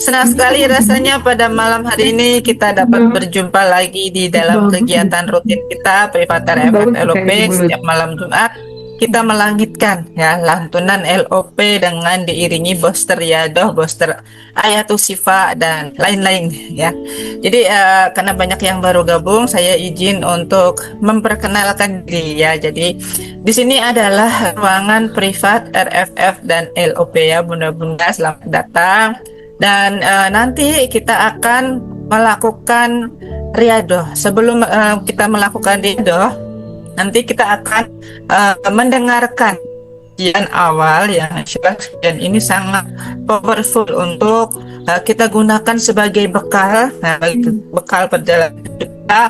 Senang sekali rasanya pada malam hari ini kita dapat berjumpa lagi di dalam kegiatan rutin kita Privater FF LOP. Setiap malam Jumat kita melangitkan ya lantunan LOP dengan diiringi Boster Yadoh, Boster Ayatul Sifa dan lain-lain ya. Jadi karena banyak yang baru gabung, saya izin untuk memperkenalkan diri ya. Jadi di sini adalah ruangan privat RFF dan LOP ya, bunda-bunda selamat datang. Dan nanti kita akan melakukan riadoh. Sebelum kita melakukan riadoh, nanti kita akan mendengarkan kajian awal yang kajian ini sangat powerful untuk kita gunakan sebagai bekal, bekal perjalanan kita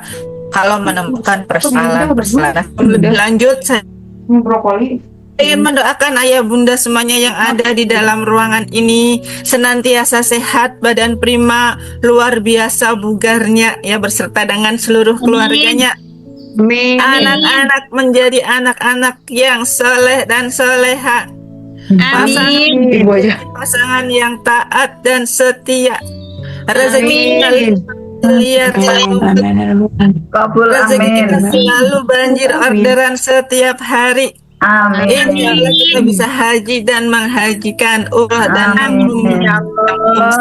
kalau menemukan persoalan-persoalan. Lebih lanjut, saya ingin mendoakan ayah bunda semuanya yang ada di dalam ruangan ini senantiasa sehat, badan prima, luar biasa bugarnya ya, berserta dengan seluruh keluarganya. Anak-anak menjadi anak-anak yang soleh dan soleha. Pasangan yang taat dan setia. Rezeki liar rezeki kita selalu banjir orderan setiap hari. Amin. Insya kita bisa haji dan menghajikan dan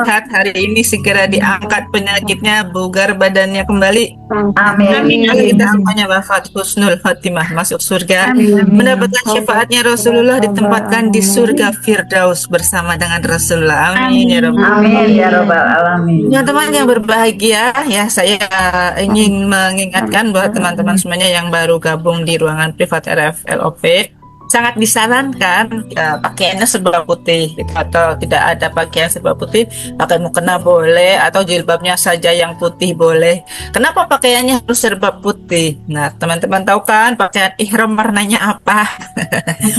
sehat hari ini segera diangkat penyakitnya, bugar badannya kembali. Amin. Kita semuanya wafat husnul khatimah, masuk surga, mendapatkan syafaatnya Rasulullah, ditempatkan di surga Firdaus bersama dengan Rasulullah. Amin ya Rabbal Amin ya Rabbal alamin. Teman-teman yang berbahagia ya, saya ingin mengingatkan bahwa teman-teman semuanya yang baru gabung di ruangan privat RF LOP sangat disarankan pakaiannya serba putih gitu, atau tidak ada pakaian serba putih, pakai mukena boleh atau jilbabnya saja yang putih boleh. Kenapa pakaiannya harus serba putih? Nah, teman-teman tahu kan pakaian ihram warnanya apa?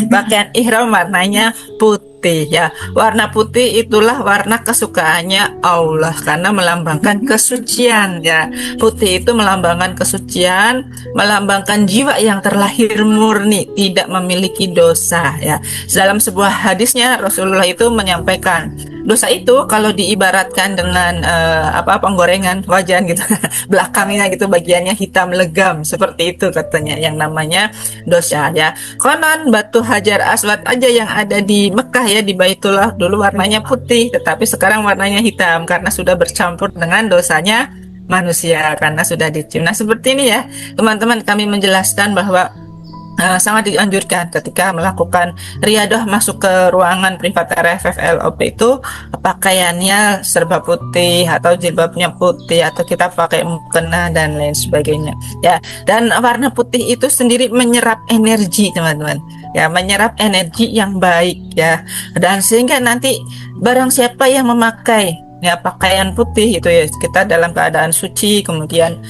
Pakaian ihram warnanya putih ya. Warna putih itulah warna kesukaannya Allah karena melambangkan kesucian ya. Putih itu melambangkan kesucian, melambangkan jiwa yang terlahir murni, tidak memiliki dosa ya. Dalam sebuah hadisnya Rasulullah itu menyampaikan dosa itu kalau diibaratkan dengan penggorengan wajan gitu belakangnya gitu bagiannya hitam legam, seperti itu katanya yang namanya dosa ya. Konon batu Hajar Aswad aja yang ada di Mekah ya, di Baitullah dulu warnanya putih, tetapi sekarang warnanya hitam karena sudah bercampur dengan dosanya manusia karena sudah dicium. Nah, seperti ini ya teman-teman, kami menjelaskan bahwa sangat dianjurkan ketika melakukan riadah masuk ke ruangan privat RFF LOP itu pakaiannya serba putih atau jilbabnya putih atau kita pakai mukena dan lain sebagainya ya. Dan warna putih itu sendiri menyerap energi teman-teman ya, menyerap energi yang baik ya, dan sehingga nanti barang siapa yang memakai ya pakaian putih itu ya, kita dalam keadaan suci, kemudian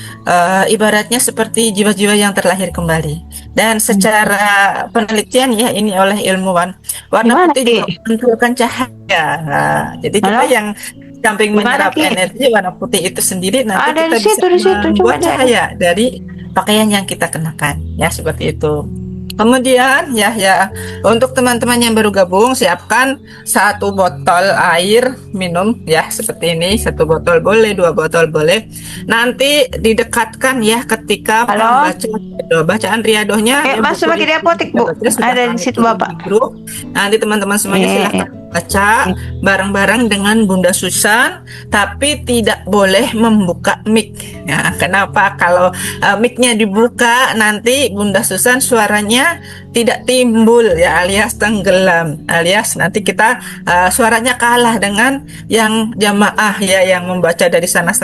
ibaratnya seperti jiwa-jiwa yang terlahir kembali. Dan secara penelitian ya, ini oleh ilmuwan, warna putih juga menunjukkan cahaya. Nah, jadi kita yang samping menyerap energi, warna putih itu sendiri nanti kita bisa membuat cahaya dari pakaian yang kita kenakan ya, seperti itu. Kemudian ya untuk teman-teman yang baru gabung, siapkan 1 botol air minum ya, seperti ini. 1 botol boleh, 2 botol boleh. Nanti didekatkan ya ketika bacaan riadohnya. Mas lagi di apotek Bu, ada di situ Bapak. Nanti teman-teman semuanya silahkan baca bareng-bareng dengan Bunda Susan, tapi tidak boleh membuka mic ya. Kenapa? Kalau mic-nya dibuka nanti Bunda Susan suaranya tidak timbul ya, alias tenggelam, alias nanti kita suaranya kalah dengan yang jamaah ya, yang membaca dari sana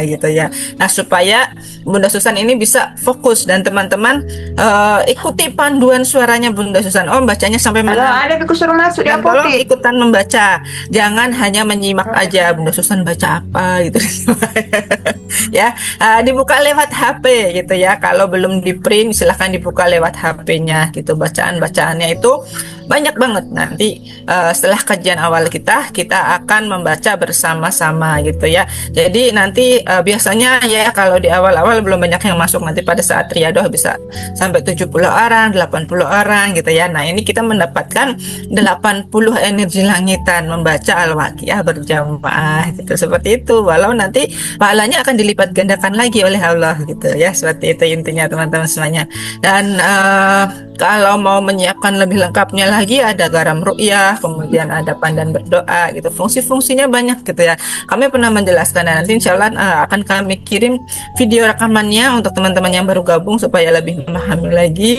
gitu ya. Nah, supaya Bunda Susan ini bisa fokus dan teman-teman ikuti panduan suaranya Bunda Susan. Bacanya sampai mana? Ada suruh masuk di apotek. Ikutan membaca, jangan hanya menyimak aja Bunda Susan baca apa gitu ya. Dibuka lewat HP gitu ya, kalau belum di print silahkan dibuka lewat HP-nya gitu. Bacaannya itu banyak banget nanti. Setelah kajian awal kita akan membaca bersama-sama gitu ya. Jadi nanti biasanya ya kalau di awal-awal belum banyak yang masuk, nanti pada saat riadoh bisa sampai 70 orang, 80 orang gitu ya. Nah, ini kita mendapatkan 80 energi langitan membaca Al-Waqiah berjamaah gitu. Seperti itu. Walau nanti pahalanya akan dilipat gandakan lagi oleh Allah gitu ya. Seperti itu intinya teman-teman semuanya. Dan kalau mau menyiapkan lebih lengkapnya lagi, ada garam ru'yah, kemudian ada pandan berdoa gitu. Fungsi-fungsinya banyak gitu ya. Kami pernah menjelaskan, dan nanti insya Allah akan kami kirim video rekamannya untuk teman-teman yang baru gabung supaya lebih memahami lagi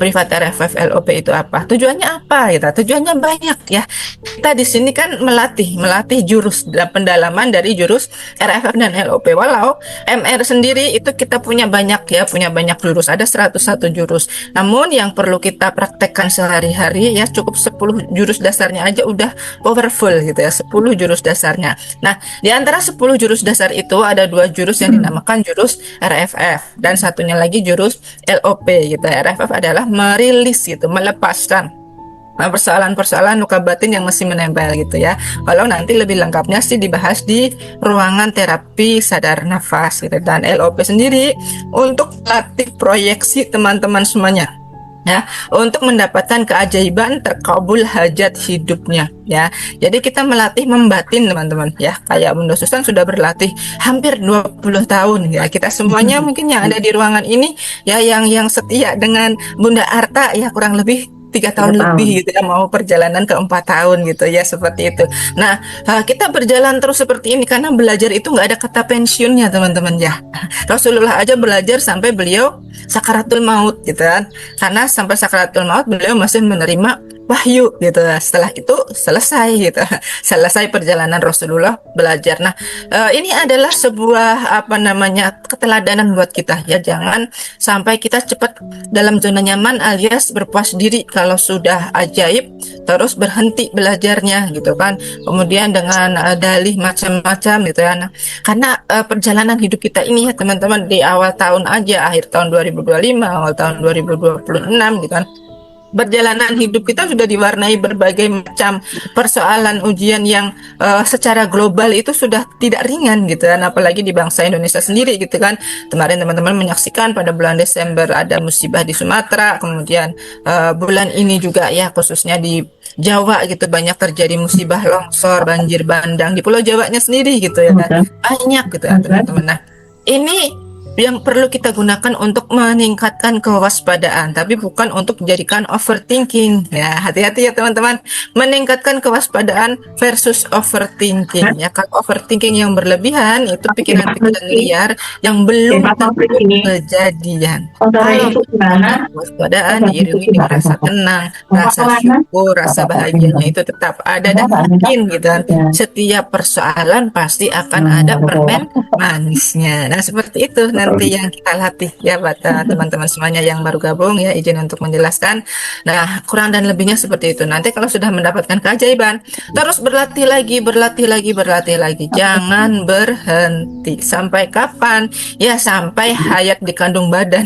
privat RFF LOP itu apa. Tujuannya apa gitu. Tujuannya banyak ya. Kita di sini kan melatih jurus dan pendalaman dari jurus RFF dan LOP. Walau MR sendiri itu kita punya banyak ya, punya banyak jurus. Ada 101 jurus. Namun yang perlu kita praktekkan sehari-hari ya cukup 10 jurus dasarnya aja udah powerful gitu ya, 10 jurus dasarnya. Nah, di antara 10 jurus dasar itu ada 2 jurus yang dinamakan jurus RFF dan satunya lagi jurus LOP gitu. RFF adalah merilis gitu, melepaskan persoalan-persoalan luka batin yang masih menempel gitu ya. Kalau nanti lebih lengkapnya sih dibahas di ruangan terapi sadar nafas gitu. Dan LOP sendiri untuk latih proyeksi teman-teman semuanya ya, untuk mendapatkan keajaiban terkabul hajat hidupnya ya. Jadi kita melatih membatin teman-teman ya. Kayak Bunda Susan sudah berlatih hampir 20 tahun ya. Kita semuanya mungkin yang ada di ruangan ini ya, yang setia dengan Bunda Arta ya, kurang lebih 3 tahun lebih gitu ya, mau perjalanan ke 4 tahun gitu ya, seperti itu. Nah, kita berjalan terus seperti ini karena belajar itu nggak ada kata pensiunnya teman-teman ya. Rasulullah aja belajar sampai beliau sakaratul maut gitu kan, karena sampai sakaratul maut beliau masih menerima wahyu gitu. Setelah itu selesai gitu, selesai perjalanan Rasulullah belajar. Nah, ini adalah sebuah keteladanan buat kita ya. Jangan sampai kita cepat dalam zona nyaman alias berpuas diri kalau sudah ajaib terus berhenti belajarnya gitu kan. Kemudian dengan dalih macam-macam gitu ya. Nah, karena perjalanan hidup kita ini ya teman-teman, di awal tahun aja, akhir tahun 2025, awal tahun 2026 gitu kan, perjalanan hidup kita sudah diwarnai berbagai macam persoalan ujian yang secara global itu sudah tidak ringan gitu kan, apalagi di bangsa Indonesia sendiri gitu kan. Kemarin teman-teman menyaksikan pada bulan Desember ada musibah di Sumatera, kemudian bulan ini juga ya khususnya di Jawa gitu banyak terjadi musibah longsor, banjir bandang di Pulau Jawanya sendiri gitu ya kan. Banyak gitu ya teman-teman. Nah, ini yang perlu kita gunakan untuk meningkatkan kewaspadaan, tapi bukan untuk dijadikan overthinking ya. Hati-hati ya teman-teman, meningkatkan kewaspadaan versus overthinking ya. Kalau overthinking yang berlebihan itu pikiran-pikiran liar yang belum tentu kejadian. Kalau kewaspadaan diiringi dengan rasa tenang, rasa syukur, rasa bahagianya itu tetap ada dan yakin gitu kan. Setiap persoalan pasti akan ada permen manisnya. Nah, seperti itu nanti yang kita latih ya buat teman-teman semuanya yang baru gabung ya, izin untuk menjelaskan. Nah, kurang dan lebihnya seperti itu. Nanti kalau sudah mendapatkan keajaiban, terus berlatih lagi, jangan berhenti. Sampai kapan? Ya sampai hayat di kandung badan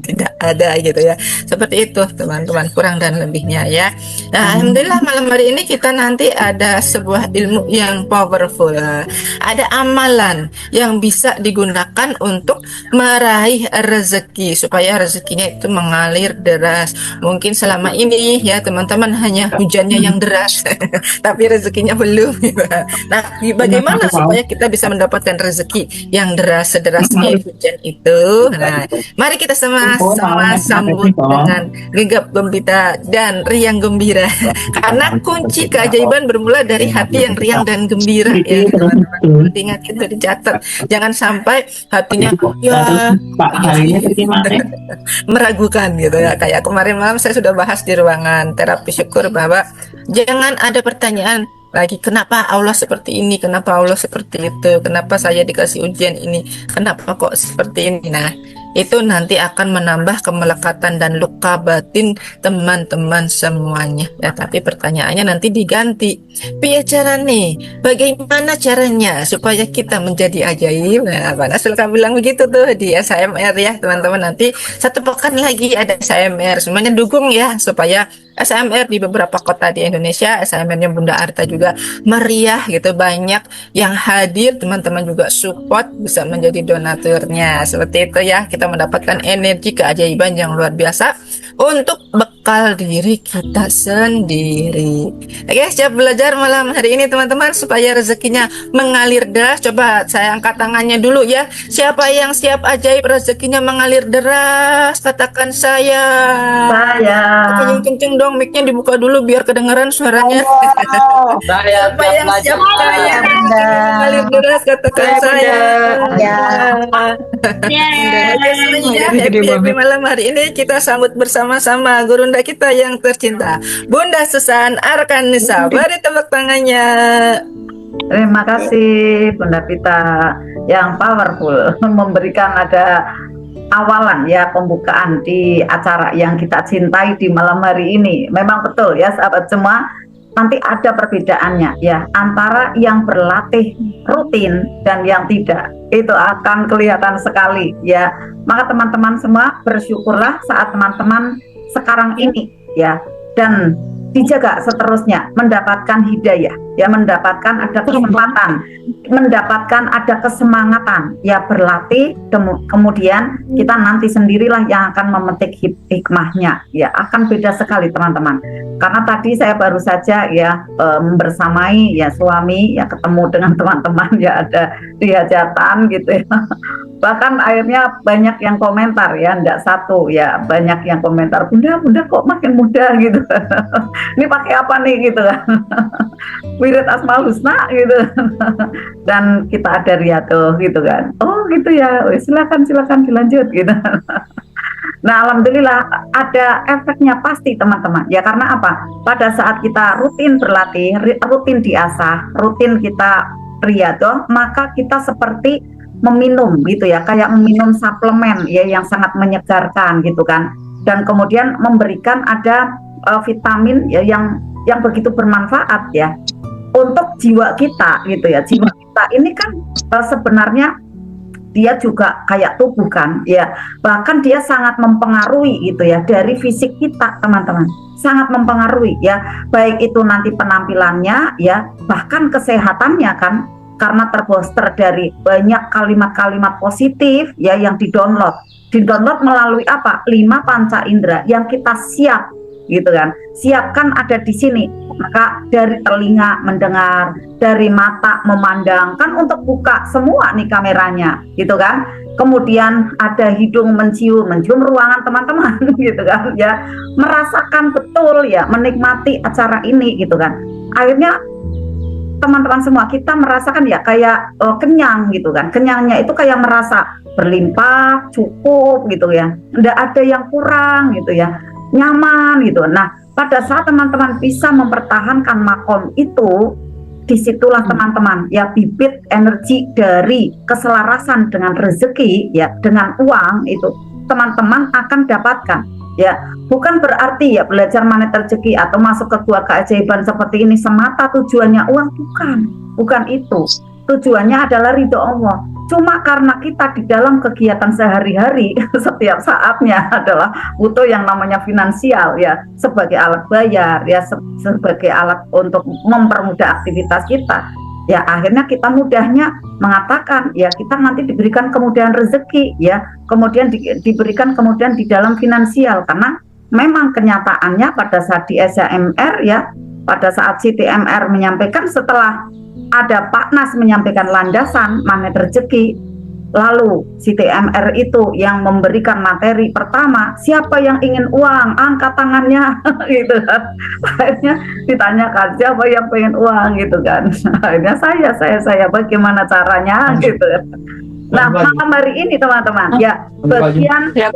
tidak ada gitu ya. Seperti itu teman-teman, kurang dan lebihnya ya. Nah, alhamdulillah malam hari ini kita nanti ada sebuah ilmu yang powerful. Ada amalan yang bisa digunakan untuk meraih rezeki supaya rezekinya itu mengalir deras. Mungkin selama ini ya teman-teman hanya hujannya yang deras tapi rezekinya belum. Nah, bagaimana supaya kita bisa mendapatkan rezeki yang deras sederasnya hujan itu? Nah, mari kita sama-sama sambut dengan gegap gembira dan riang gembira karena kunci keajaiban bermula dari hati yang riang dan gembira ya teman-teman. Ingat itu, dicatat, jangan sampai hatinya ya meragukan gitu ya. Kayak kemarin malam saya sudah bahas di ruangan terapi syukur bahwa jangan ada pertanyaan lagi, kenapa Allah seperti ini, kenapa Allah seperti itu, kenapa saya dikasih ujian ini, kenapa kok seperti ini. Nah, itu nanti akan menambah kemelekatan dan luka batin teman-teman semuanya ya. Tapi pertanyaannya nanti diganti, piye caranya, bagaimana caranya supaya kita menjadi ajaib. Nah, Pak Nasul kan bilang begitu tuh di SAMR ya teman-teman. Nanti 1 pekan lagi ada SAMR, semuanya dukung ya supaya SMR di beberapa kota di Indonesia. SMR-nya Bunda Arta juga meriah gitu, banyak yang hadir, teman-teman juga support, bisa menjadi donaturnya. Seperti itu ya, kita mendapatkan energi keajaiban yang luar biasa untuk bekal diri kita sendiri. Oke, siap belajar malam hari ini teman-teman supaya rezekinya mengalir deras. Coba saya angkat tangannya dulu ya. Siapa yang siap ajaib rezekinya mengalir deras? Katakan saya. Saya. Kenceng-kenceng dong, mic-nya dibuka dulu biar kedengaran suaranya. Saya Siapa yang siap kaya Bunda. mengalir deras? Katakan saya. Ya. Oke semuanya, happy malam hari ini kita sambut bersama-sama gurunda kita yang tercinta, Bunda Susan Arkanisa. Beri tepuk tangannya. Terima kasih Bunda Pita yang powerful memberikan ada awalan ya, pembukaan di acara yang kita cintai di malam hari ini. Memang betul ya sahabat semua, nanti ada perbedaannya ya antara yang berlatih rutin dan yang tidak. Itu akan kelihatan sekali ya. Maka teman-teman semua bersyukurlah saat teman-teman sekarang ini ya, dan dijaga seterusnya mendapatkan hidayah ya, mendapatkan ada kesempatan, mendapatkan ada kesemangatan ya berlatih, kemudian kita nanti sendirilah yang akan memetik hikmahnya ya. Akan beda sekali teman-teman, karena tadi saya baru saja ya membersamai ya suami ya, ketemu dengan teman-teman ya, ada di hajatan gitu ya. Bahkan akhirnya banyak yang komentar ya, enggak satu ya, banyak yang komentar, bunda kok makin muda gitu. Ini pakai apa nih gitu kan. Wirid Asmaul Husna gitu. Dan kita ada riado gitu kan. Oh gitu ya, silakan dilanjut gitu. Nah alhamdulillah ada efeknya pasti teman-teman ya. Karena apa? Pada saat kita rutin berlatih, rutin diasah, rutin kita riado, maka kita seperti meminum gitu ya, kayak meminum suplemen ya yang sangat menyegarkan gitu kan, dan kemudian memberikan ada vitamin ya yang begitu bermanfaat ya untuk jiwa kita gitu ya. Jiwa kita ini kan sebenarnya dia juga kayak tubuh kan ya, bahkan dia sangat mempengaruhi gitu ya dari fisik kita teman-teman, sangat mempengaruhi ya, baik itu nanti penampilannya ya, bahkan kesehatannya kan, karena terbooster dari banyak kalimat-kalimat positif ya yang didownload melalui apa? 5 panca indera yang kita siap gitu kan. Siapkan ada di sini. Maka dari telinga mendengar, dari mata memandang, kan untuk buka semua nih kameranya gitu kan. Kemudian ada hidung mencium ruangan teman-teman gitu kan ya. Merasakan betul ya, menikmati acara ini gitu kan. Akhirnya teman-teman semua kita merasakan ya kayak kenyang gitu kan. Kenyangnya itu kayak merasa berlimpah, cukup gitu ya. Nggak ada yang kurang gitu ya. Nyaman gitu. Nah, pada saat teman-teman bisa mempertahankan makom itu, disitulah teman-teman ya bibit energi dari keselarasan dengan rezeki ya, dengan uang itu teman-teman akan dapatkan ya. Bukan berarti ya belajar magnet rezeki atau masuk ke gua keajaiban seperti ini semata tujuannya uang, bukan itu. Tujuannya adalah ridho Allah. Cuma karena kita di dalam kegiatan sehari-hari setiap saatnya adalah butuh yang namanya finansial ya, sebagai alat bayar ya, sebagai alat untuk mempermudah aktivitas kita. Ya akhirnya kita mudahnya mengatakan ya kita nanti diberikan kemudahan rezeki ya, kemudian diberikan kemudian di dalam finansial, karena memang kenyataannya pada saat di SMR ya, pada saat CTMR menyampaikan, setelah ada Pak Nas menyampaikan landasan magnet rezeki, lalu CTMR itu yang memberikan materi pertama, siapa yang ingin uang angkat tangannya gitu kan. Akhirnya ditanyakan siapa yang pengen uang gitu kan. Akhirnya saya bagaimana caranya gitu. Nah malam hari ini teman-teman ya, bagian ya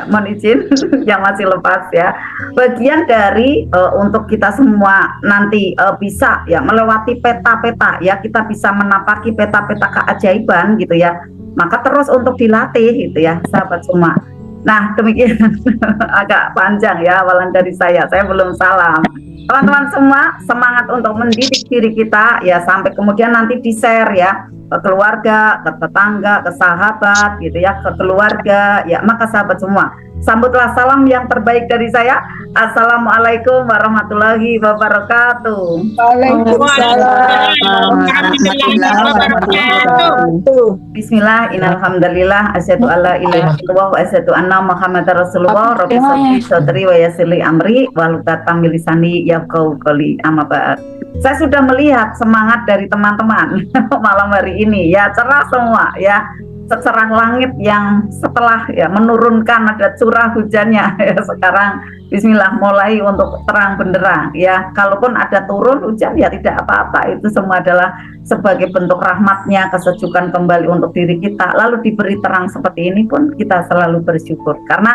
mohon izin yang masih lepas ya, bagian dari untuk kita semua nanti bisa ya melewati peta-peta ya, kita bisa menapaki peta-peta keajaiban gitu ya, maka terus untuk dilatih gitu ya sahabat semua. Nah demikian agak panjang ya awalan dari saya belum salam. Teman-teman semua semangat untuk mendidik diri kita ya, sampai kemudian nanti di-share ya ke keluarga, ke tetangga, ke sahabat gitu ya, ke keluarga ya. Maka sahabat semua Sambutlah salam yang terbaik dari saya. Assalamualaikum warahmatullahi wabarakatuh. Waalaikumsalam Waalaikumsalam warahmatullahi wabarakatuh. Bismillah, innalhamdulillah, asyhadu alla ilaha illallah wa asyhadu anna Muhammadar Rasulullah. Rabbi sholli sadri wa yassirli amri wa hlul lisani yafqahu qawli. Amma ba'd. Saya sudah melihat semangat dari teman-teman malam hari ini, ya cerah semua, ya secerah langit yang setelah ya menurunkan ada curah hujannya ya, sekarang Bismillah mulai untuk terang benderang ya. Kalaupun ada turun hujan ya tidak apa-apa, itu semua adalah sebagai bentuk rahmatnya, kesejukan kembali untuk diri kita. Lalu diberi terang seperti ini pun kita selalu bersyukur, karena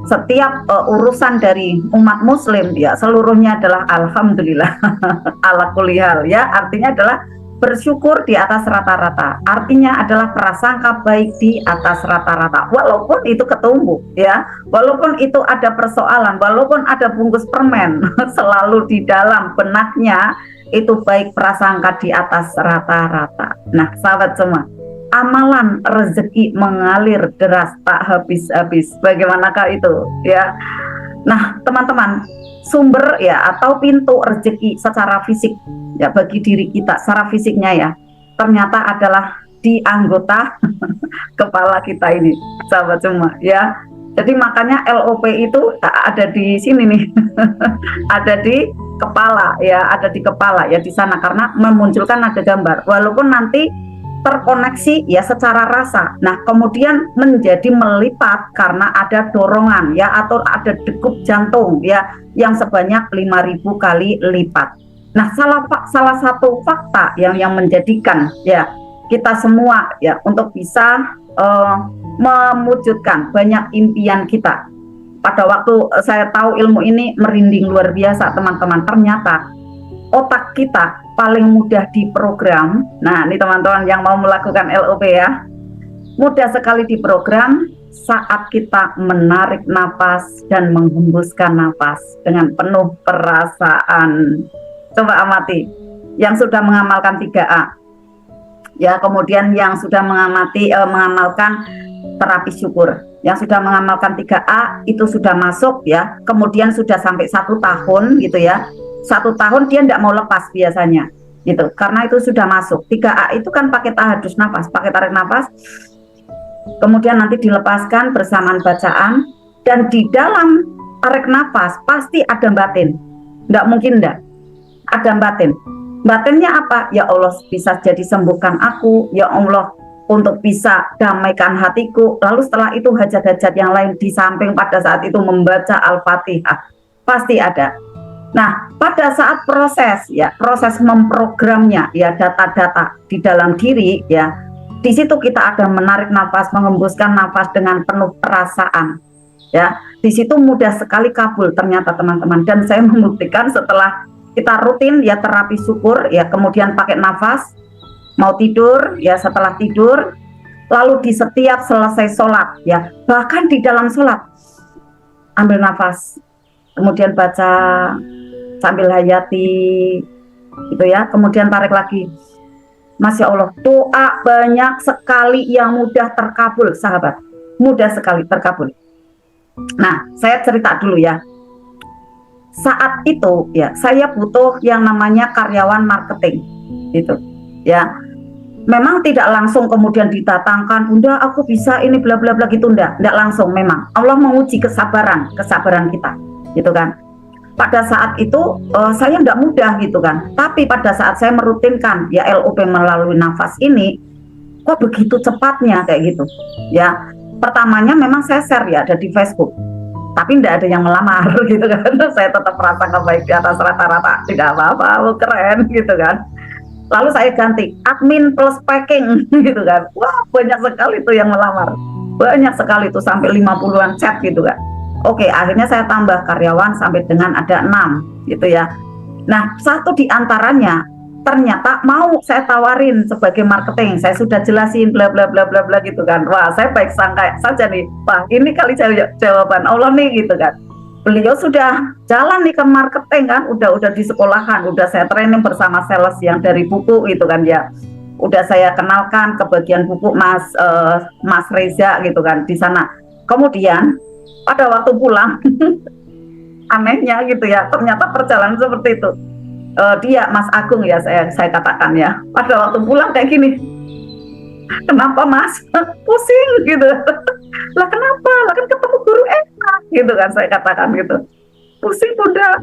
setiap urusan dari umat muslim ya seluruhnya adalah alhamdulillah ala kulli hal, ya artinya adalah bersyukur di atas rata-rata, artinya adalah prasangka baik di atas rata-rata, walaupun itu ketumbuk ya, walaupun itu ada persoalan, walaupun ada bungkus permen selalu di dalam benaknya itu baik prasangka di atas rata-rata. Nah sahabat semua, amalan rezeki mengalir deras tak habis-habis, bagaimanakah itu ya. Nah teman-teman, sumber ya atau pintu rezeki secara fisik ya bagi diri kita secara fisiknya ya ternyata adalah di anggota kepala kita ini, sahabat semua ya. Jadi makanya LOP itu ada di sini nih ada di kepala ya, ada di kepala ya di sana, karena memunculkan ada gambar walaupun nanti terkoneksi ya secara rasa. Nah kemudian menjadi melipat karena ada dorongan ya atau ada degup jantung ya yang sebanyak 5.000 kali lipat. Nah salah satu fakta yang menjadikan ya kita semua ya untuk bisa mewujudkan banyak impian kita. Pada waktu saya tahu ilmu ini merinding luar biasa teman-teman, ternyata otak kita paling mudah diprogram. Nah ini teman-teman yang mau melakukan LOP ya, mudah sekali diprogram saat kita menarik nafas dan menghembuskan nafas dengan penuh perasaan. Coba amati yang sudah mengamalkan 3A ya, kemudian yang sudah mengamalkan terapi syukur, yang sudah mengamalkan 3A itu sudah masuk ya, kemudian sudah sampai 1 tahun gitu ya. 1 tahun dia tidak mau lepas biasanya gitu, karena itu sudah masuk. 3A itu kan pakai tahadus nafas, pakai tarik nafas, kemudian nanti dilepaskan bersamaan bacaan, dan di dalam tarik nafas pasti ada batin, nggak mungkin enggak ada batin. Batinnya apa? Ya Allah bisa jadi sembuhkan aku, ya Allah untuk bisa damaikan hatiku. Lalu setelah itu hajat-hajat yang lain di samping pada saat itu membaca Al-Fatihah pasti ada. Nah pada saat proses memprogramnya ya data-data di dalam diri ya, di situ kita akan menarik nafas, menghembuskan nafas dengan penuh perasaan ya. Di situ mudah sekali kabul ternyata teman-teman, dan saya membuktikan setelah kita rutin ya terapi syukur ya, kemudian pakai nafas mau tidur ya, setelah tidur, lalu di setiap selesai sholat ya, bahkan di dalam sholat ambil nafas, kemudian baca sambil hayati gitu ya, kemudian tarik lagi. Masya Allah, doa banyak sekali yang mudah terkabul sahabat, mudah sekali terkabul. Nah saya cerita dulu ya. Saat itu ya saya butuh yang namanya karyawan marketing gitu ya. Memang tidak langsung kemudian didatangkan, Bunda aku bisa ini bla bla bla gitu, enggak langsung. Memang Allah menguji kesabaran kita gitu kan. Pada saat itu saya enggak mudah gitu kan, tapi pada saat saya merutinkan ya LOP melalui nafas ini, kok begitu cepatnya kayak gitu ya. Pertamanya memang saya share ya, ada di Facebook, tapi tidak ada yang melamar gitu kan. Saya tetap merasa baik di atas rata-rata, tidak apa-apa, keren gitu kan. Lalu saya ganti admin plus packing gitu kan. Wah banyak sekali tuh yang melamar, banyak sekali tuh sampai 50-an chat gitu kan. Oke, akhirnya saya tambah karyawan sampai dengan ada 6 gitu ya. Nah satu di antaranya ternyata mau saya tawarin sebagai marketing, saya sudah jelasin bla bla bla bla bla gitu kan. Wah saya baik sangka saja nih, wah ini kali jawaban Allah nih gitu kan. Beliau sudah jalan nih ke marketing kan, udah di sekolahan, udah saya training bersama sales yang dari buku gitu kan ya. Udah saya kenalkan ke bagian buku Mas Reza gitu kan di sana. Kemudian pada waktu pulang anehnya gitu ya, ternyata perjalanan seperti itu. Dia Mas Agung ya, saya katakan ya, pada waktu pulang kayak gini, kenapa Mas pusing gitu. Lah kenapa, lah kan ketemu guru enak gitu kan, saya katakan gitu, pusing bunda,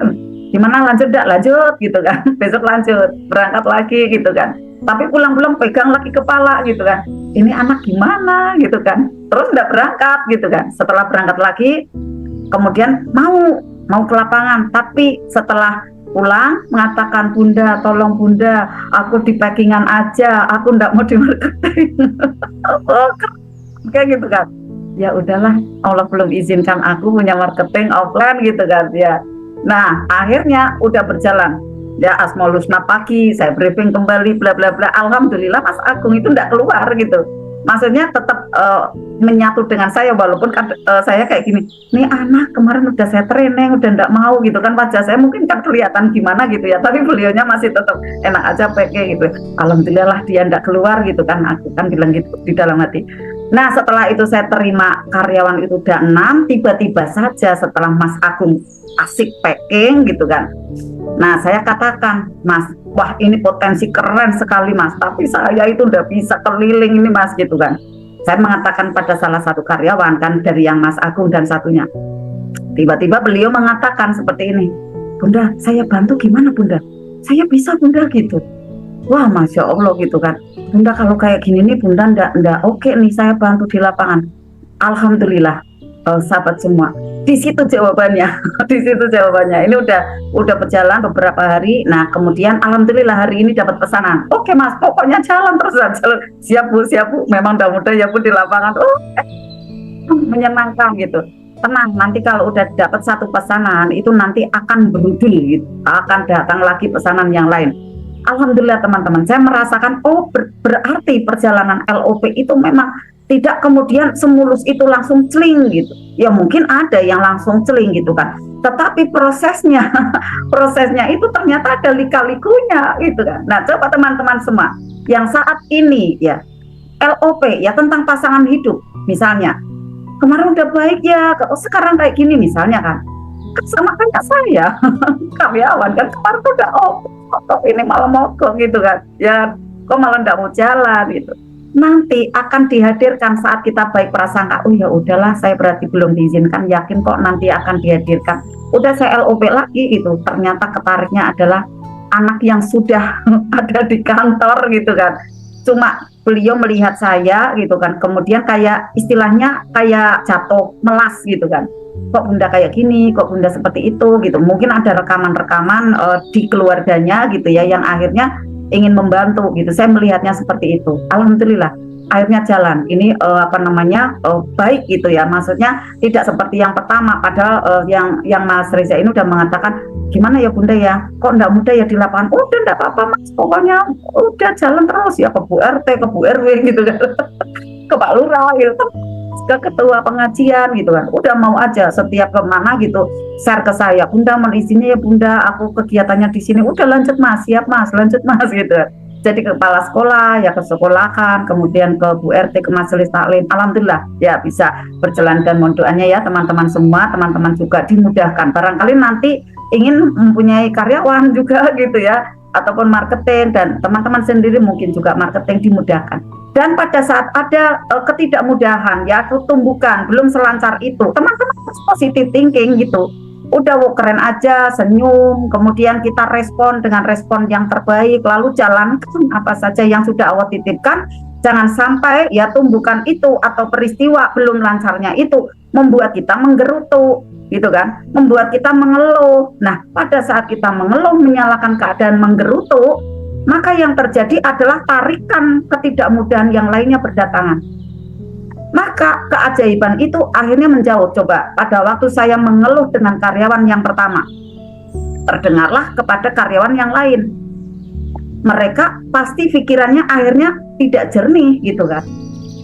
gimana lanjut enggak, lanjut gitu kan. Besok lanjut berangkat lagi gitu kan, tapi pulang-pulang pegang lagi kepala gitu kan, ini anak gimana gitu kan, terus enggak berangkat gitu kan. Setelah berangkat lagi kemudian mau ke lapangan, tapi setelah pulang mengatakan, bunda tolong bunda, aku di packingan aja, aku enggak mau di marketing. Kayak gitu kan, ya udahlah, Allah belum izinkan aku punya marketing offline gitu kan ya. Nah akhirnya udah berjalan ya, Asmaulusna pagi saya briefing kembali bla bla bla, alhamdulillah Mas Agung itu enggak keluar gitu, maksudnya tetap menyatu dengan saya, walaupun saya kayak gini, nih anak kemarin udah saya training udah enggak mau gitu kan, wajah saya mungkin kan kelihatan gimana gitu ya, tapi beliaunya masih tetap enak aja peke gitu. Alhamdulillah lah dia enggak keluar gitu kan, aku kan bilang gitu di dalam hati. Nah setelah itu saya terima karyawan itu udah 6, tiba-tiba saja setelah Mas Agung asik packing gitu kan, nah saya katakan, Mas, wah ini potensi keren sekali Mas, tapi saya itu udah bisa keliling ini Mas gitu kan. Saya mengatakan pada salah satu karyawan kan, dari yang Mas Agung dan satunya, tiba-tiba beliau mengatakan seperti ini, bunda saya bantu gimana bunda, saya bisa bunda gitu. Wah Masya Allah gitu kan, bunda kalau kayak gini nih bunda ndak oke nih, saya bantu di lapangan. Alhamdulillah sahabat semua, di situ jawabannya. Di situ jawabannya. Ini udah berjalan beberapa hari. Nah kemudian alhamdulillah hari ini dapat pesanan. Oke Mas, pokoknya jalan terus, jalan. Siap bu, memang udah mudah ya bu di lapangan. Menyenangkan gitu. Tenang, nanti kalau udah dapat satu pesanan itu nanti akan berujul gitu, akan datang lagi pesanan yang lain. Alhamdulillah teman-teman, saya merasakan berarti perjalanan LOP itu memang tidak kemudian semulus itu langsung celing gitu. Ya mungkin ada yang langsung celing gitu kan, tetapi prosesnya itu ternyata ada lika-likunya gitu kan. Nah coba teman-teman semua yang saat ini ya LOP ya tentang pasangan hidup misalnya, kemarin udah baik ya, sekarang kayak gini misalnya kan sama kayak saya karyawan kan, kemarin udah ini malah mogok gitu kan ya, kok malah nggak mau jalan gitu. Nanti akan dihadirkan saat kita baik prasangka, oh ya udahlah saya berarti belum diizinkan, yakin kok nanti akan dihadirkan. Udah saya LOP lagi gitu, ternyata ketariknya adalah anak yang sudah ada di kantor gitu kan. Cuma beliau melihat saya gitu kan, kemudian kayak istilahnya kayak jatuh melas gitu kan, kok bunda kayak gini, kok bunda seperti itu gitu. Mungkin ada rekaman-rekaman di keluarganya gitu ya, yang akhirnya ingin membantu gitu. Saya melihatnya seperti itu. Alhamdulillah akhirnya jalan. Ini baik gitu ya. Maksudnya tidak seperti yang pertama. Padahal yang Mas Reza ini udah mengatakan, gimana ya bunda ya, kok enggak mudah ya di lapangan. Udah enggak apa-apa Mas, pokoknya udah jalan terus ya, ke Bu RT, ke Bu RW gitu kan, ke Pak Lurah gitu, ke ketua pengajian gitu kan, udah mau aja setiap kemana gitu share ke saya, bunda mohon izinnya ya bunda, aku kegiatannya di sini, udah lanjut Mas, siap Mas, lanjut Mas gitu. Jadi ke kepala sekolah ya, ke sekolahan, kemudian ke Bu RT, ke majelis taklim, alhamdulillah ya bisa berjalan. Dan mohon doanya ya teman-teman semua, teman-teman juga dimudahkan, barangkali nanti ingin mempunyai karyawan juga gitu ya, ataupun marketing, dan teman-teman sendiri mungkin juga marketing dimudahkan. Dan pada saat ada ketidakmudahan ya, tumbukan belum selancar itu, teman-teman harus positive thinking gitu. Udah keren aja, senyum, kemudian kita respon dengan respon yang terbaik, lalu jalankan apa saja yang sudah Allah titipkan. Jangan sampai ya tumbukan itu atau peristiwa belum lancarnya itu membuat kita menggerutu gitu kan, membuat kita mengeluh. Nah pada saat kita mengeluh, menyalahkan keadaan, menggerutu, maka yang terjadi adalah tarikan ketidakmudahan yang lainnya berdatangan. Maka keajaiban itu akhirnya menjauh. Coba pada waktu saya mengeluh dengan karyawan yang pertama, terdengarlah kepada karyawan yang lain. Mereka pasti pikirannya akhirnya tidak jernih gitu kan.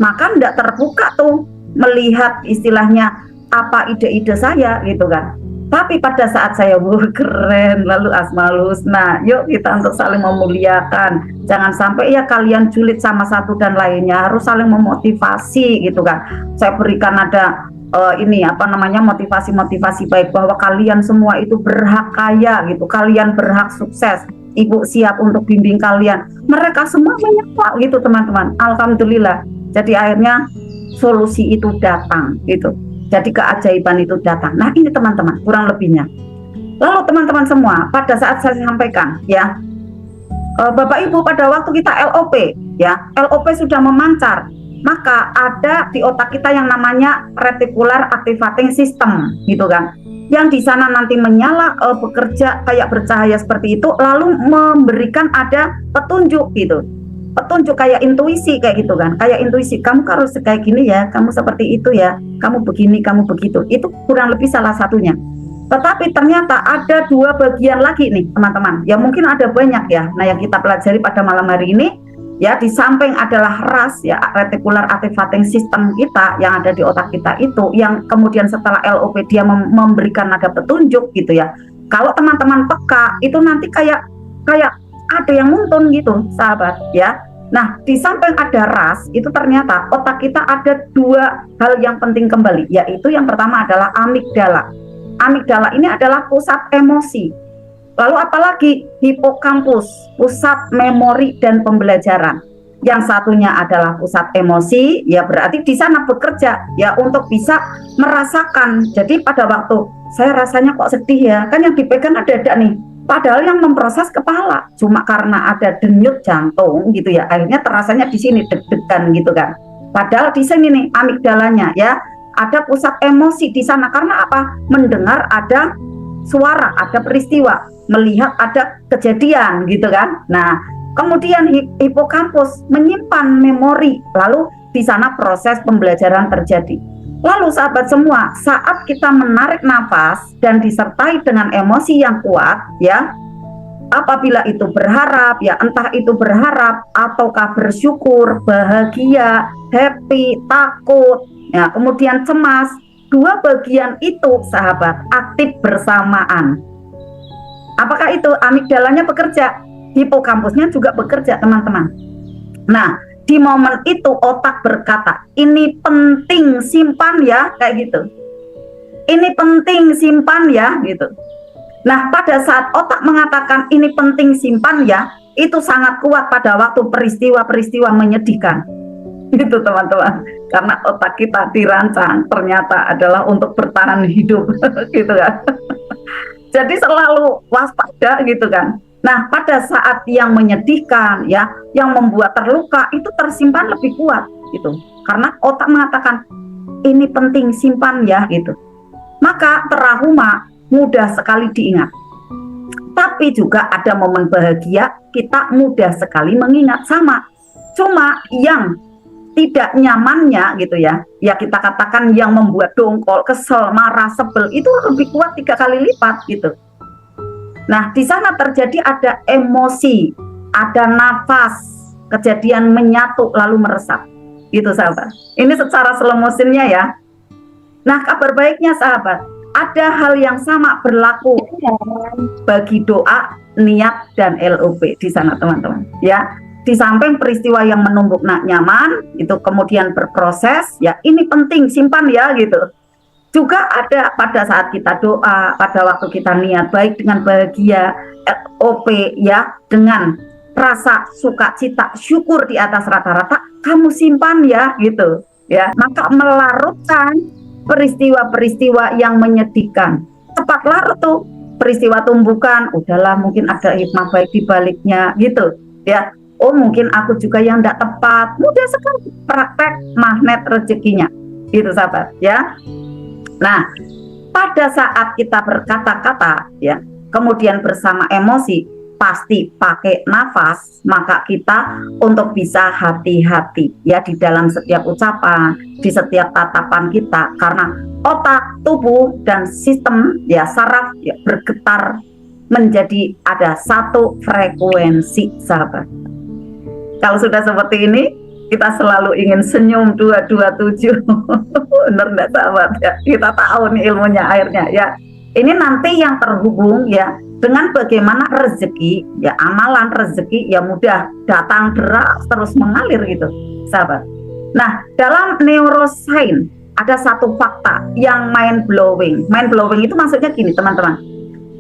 Maka tidak terbuka tuh melihat istilahnya apa ide-ide saya gitu kan. Tapi pada saat saya keren, lalu Asmaul Husna, yuk kita untuk saling memuliakan. Jangan sampai ya kalian julid sama satu dan lainnya, harus saling memotivasi gitu kan. Saya berikan ada ini apa namanya motivasi-motivasi baik bahwa kalian semua itu berhak kaya gitu, kalian berhak sukses. Ibu siap untuk bimbing kalian. Mereka semua menyapa gitu teman-teman. Alhamdulillah. Jadi akhirnya solusi itu datang gitu. Jadi keajaiban itu datang. Nah ini teman-teman kurang lebihnya. Lalu teman-teman semua pada saat saya sampaikan ya, Bapak Ibu pada waktu kita LOP ya, LOP sudah memancar, maka ada di otak kita yang namanya reticular activating system gitu kan, yang di sana nanti menyala bekerja kayak bercahaya seperti itu, lalu memberikan ada petunjuk gitu, petunjuk kayak intuisi kayak gitu kan, kayak intuisi kamu harus kayak gini ya, kamu seperti itu ya, kamu begini, kamu begitu. Itu kurang lebih salah satunya. Tetapi ternyata ada dua bagian lagi nih teman-teman, ya mungkin ada banyak ya. Nah yang kita pelajari pada malam hari ini ya, di samping adalah RAS ya, reticular activating system kita yang ada di otak kita itu, yang kemudian setelah LOP dia memberikan nada petunjuk gitu ya. Kalau teman-teman peka itu nanti kayak ada yang nuntun gitu sahabat ya. Nah di samping ada RAS itu ternyata otak kita ada dua hal yang penting kembali, yaitu yang pertama adalah amigdala. Amigdala ini adalah pusat emosi. Lalu apalagi hipokampus, pusat memori dan pembelajaran. Yang satunya adalah pusat emosi, ya berarti di sana bekerja ya untuk bisa merasakan. Jadi pada waktu saya rasanya kok sedih ya, kan yang dipegang dada nih. Padahal yang memproses kepala, cuma karena ada denyut jantung gitu ya, akhirnya terasanya di sini deg-degan gitu kan. Padahal di sini nih amigdalanya ya, ada pusat emosi di sana. Karena apa? Mendengar ada suara, ada peristiwa, melihat ada kejadian gitu kan. Nah kemudian hipokampus menyimpan memori, lalu di sana proses pembelajaran terjadi. Lalu sahabat semua, saat kita menarik nafas dan disertai dengan emosi yang kuat ya, apabila itu berharap ya, entah itu berharap ataukah bersyukur, bahagia, happy, takut ya, kemudian cemas, dua bagian itu sahabat aktif bersamaan. Apakah itu? Amigdalanya bekerja, hipokampusnya juga bekerja teman-teman. Nah di momen itu otak berkata, ini penting simpan ya, kayak gitu. Ini penting simpan ya gitu. Nah pada saat otak mengatakan ini penting simpan ya, itu sangat kuat pada waktu peristiwa-peristiwa menyedihkan. Gitu teman-teman, karena otak kita dirancang ternyata adalah untuk bertahan hidup gitu kan. Jadi selalu waspada gitu kan. Nah pada saat yang menyedihkan ya, yang membuat terluka, itu tersimpan lebih kuat gitu, karena otak mengatakan ini penting simpan ya gitu. Maka trauma mudah sekali diingat. Tapi juga ada momen bahagia, kita mudah sekali mengingat sama. Cuma yang tidak nyamannya gitu ya, ya kita katakan yang membuat dongkol, kesel, marah, sebel itu lebih kuat 3 kali lipat gitu. Nah di sana terjadi ada emosi, ada nafas, kejadian menyatu lalu meresap gitu sahabat. Ini secara slow motionnya ya. Nah kabar baiknya sahabat, ada hal yang sama berlaku bagi doa, niat dan LOP di sana teman-teman ya. Di samping peristiwa yang menumbuk nyaman itu kemudian berproses ya, ini penting simpan ya gitu. Juga ada pada saat kita doa, pada waktu kita niat baik dengan bahagia, LOP ya, dengan rasa sukacita, syukur di atas rata-rata, kamu simpan ya gitu ya. Maka melarutkan peristiwa-peristiwa yang menyedihkan, cepat larut tuh peristiwa tumbukan, udahlah mungkin ada hikmah baik di baliknya gitu ya. Oh mungkin aku juga yang tidak tepat, mudah sekali praktek magnet rezekinya gitu sahabat ya. Nah pada saat kita berkata-kata ya, kemudian bersama emosi, pasti pakai nafas, maka kita untuk bisa hati-hati ya di dalam setiap ucapan, di setiap tatapan kita, karena otak, tubuh dan sistem ya saraf ya bergetar menjadi ada satu frekuensi sahabat. Kalau sudah seperti ini, kita selalu ingin senyum 227. Benar enggak sahabat ya? Kita tahu nih ilmunya akhirnya ya. Ini nanti yang terhubung ya dengan bagaimana rezeki ya, amalan rezeki ya mudah datang deras terus mengalir gitu sahabat. Nah dalam neuroscience ada satu fakta yang mind blowing. Mind blowing itu maksudnya gini teman-teman,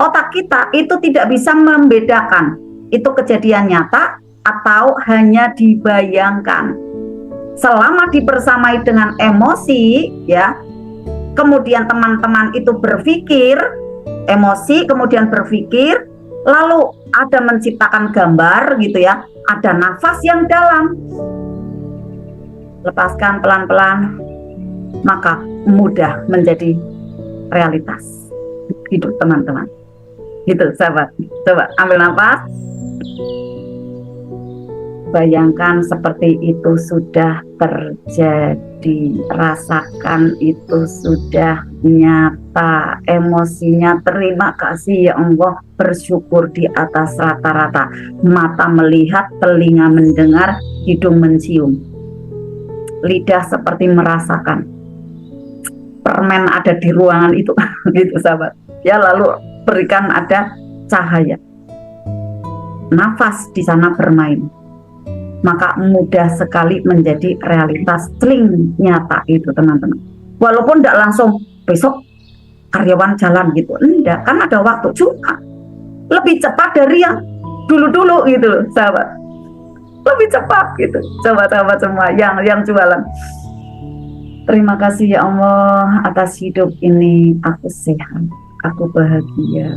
otak kita itu tidak bisa membedakan itu kejadian nyata atau hanya dibayangkan. Selama dibersamai dengan emosi, ya, kemudian teman-teman itu berpikir, emosi kemudian berpikir, lalu ada menciptakan gambar gitu ya, ada nafas yang dalam, lepaskan pelan-pelan, maka mudah menjadi realitas hidup teman-teman. Gitu sahabat, coba ambil nafas, bayangkan seperti itu sudah terjadi, rasakan itu sudah nyata, emosinya terima kasih ya Allah, bersyukur di atas rata-rata, mata melihat, telinga mendengar, hidung mencium, lidah seperti merasakan permen ada di ruangan itu gitu sahabat ya, lalu berikan ada cahaya, nafas di sana bermain, maka mudah sekali menjadi realitas, celing nyata itu teman-teman. Walaupun tidak langsung besok karyawan jalan gitu, enggak, kan ada waktu, cuma lebih cepat dari yang dulu-dulu gitu loh sahabat, lebih cepat gitu. Coba sahabat semua yang jualan, terima kasih ya Allah atas hidup ini, aku sehat, aku bahagia,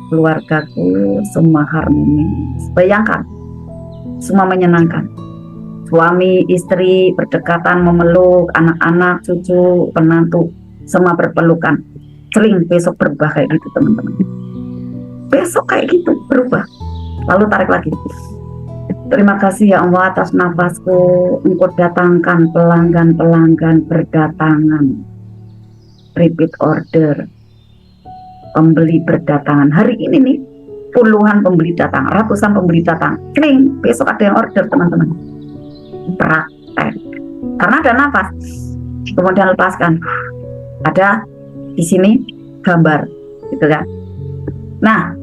keluargaku semua harmonis. Bayangkan semua menyenangkan, suami istri berdekatan memeluk, anak-anak cucu penantu semua berpelukan, celing besok berubah kayak gitu teman-teman, besok kayak gitu berubah, lalu tarik lagi. Terima kasih ya Allah atas nafasku, Engkau datangkan pelanggan-pelanggan berdatangan, repeat order, pembeli berdatangan hari ini nih, puluhan pembeli datang, ratusan pembeli datang, kling, besok ada yang order teman-teman. Praktek, karena ada nafas, kemudian lepaskan, ada di sini gambar, gitu kan. Nah,